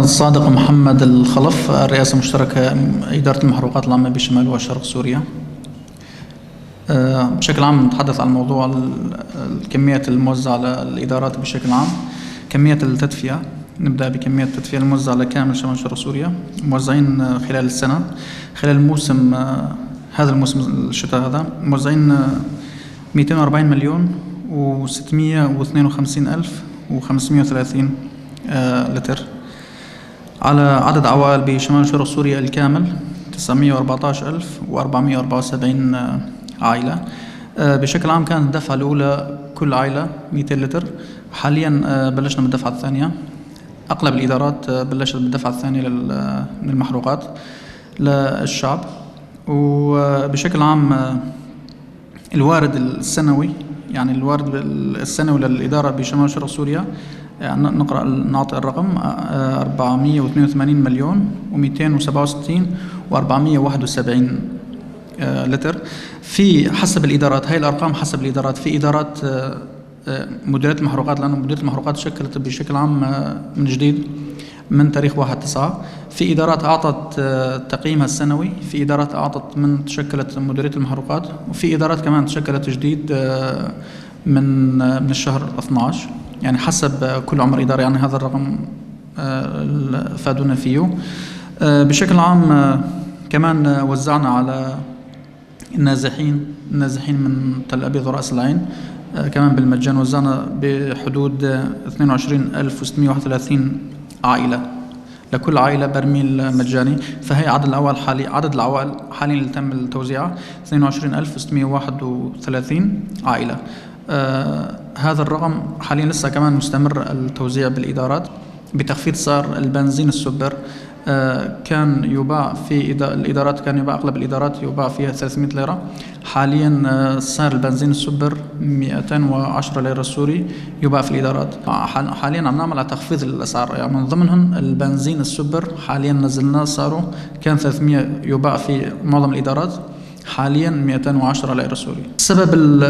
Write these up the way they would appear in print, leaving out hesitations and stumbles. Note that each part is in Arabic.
صادق محمد الخلف، الرئاسة المشتركة إدارة المحروقات العامة بشمال وشرق سوريا. بشكل عام نتحدث عن موضوع الكميات الموزعة على الإدارات بشكل عام. كمية التدفئة، نبدأ بكمية التدفئة الموزعة على كامل شمال شرق سوريا، موزعين خلال السنة، خلال الموسم هذا الموسم الشتاء هذا موزعين 240 مليون و652 ألف و530 لتر على عدد عوائل بشمال شرق سوريا الكامل 914,474 عائلة. بشكل عام كانت الدفعة الأولى كل عائلة 200 لتر. حاليا بلشنا بالدفعة الثانية. أغلب الإدارات بلشت بالدفعة الثانية من المحروقات للشعب. وبشكل عام الوارد السنوي، يعني الوارد السنوي للإدارة بشمال شرق سوريا، يعني نعطي الرقم 482 مليون و267 و471 لتر. في حسب الإدارات، هاي الأرقام حسب الإدارات. في إدارات مديرية المحروقات، لأن مديرية المحروقات شكلت بشكل عام من جديد من تاريخ 1/9. في إدارات أعطت تقييمها السنوي، في إدارات أعطت من تشكلت مديرية المحروقات، وفي إدارات كمان تشكلت جديد من الشهر 12، يعني حسب كل عمر إدارة. يعني هذا الرقم فادونا فيه. بشكل عام كمان وزعنا على النازحين من تل أبيض ورأس العين كمان بالمجان. وزعنا بحدود 22,631 عائلة، لكل عائلة برميل مجاني. فهي عدد العوائل حاليا اللي تم التوزيع 22,631 عائلة. هذا الرقم حاليا لسه كمان مستمر التوزيع بالإدارات. بتخفيض سعر البنزين السوبر، كان يباع في الإدارات، كان يباع أغلب الإدارات يباع فيها 300 ليرة. حاليا سعر البنزين السوبر 210 ليرة سوري يباع في الإدارات. حاليا عم نعمل على تخفيض الأسعار، يعني من ضمنهم البنزين السوبر حاليا نزلنا سعره، كان 300 يباع في معظم الإدارات، حاليا 210 ليرة سوري.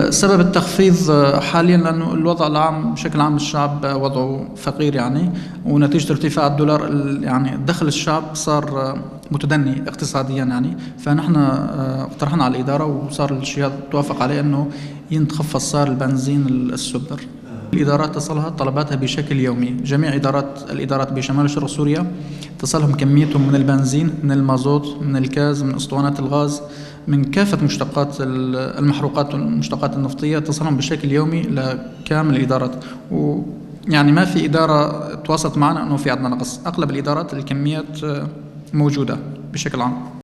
سبب التخفيض حاليا لأنه الوضع العام بشكل عام الشعب وضعه فقير، يعني ونتيجة ارتفاع الدولار يعني دخل الشعب صار متدني اقتصاديا، يعني فنحن اقترحنا على الإدارة وصار الشيء توافق عليه أنه ينتخفض سعر البنزين السوبر. الإدارات تصلها طلباتها بشكل يومي. جميع الإدارات بشمال شرق سوريا تصلهم كميتهم من البنزين، من المازوت، من الغاز، من أسطوانات الغاز، من كافة مشتقات المحروقات والمشتقات النفطية، تصلهم بشكل يومي لكامل الإدارات. ويعني ما في إدارة تواصلت معنا أنه في عندنا نقص. أغلب الإدارات الكميات موجودة بشكل عام.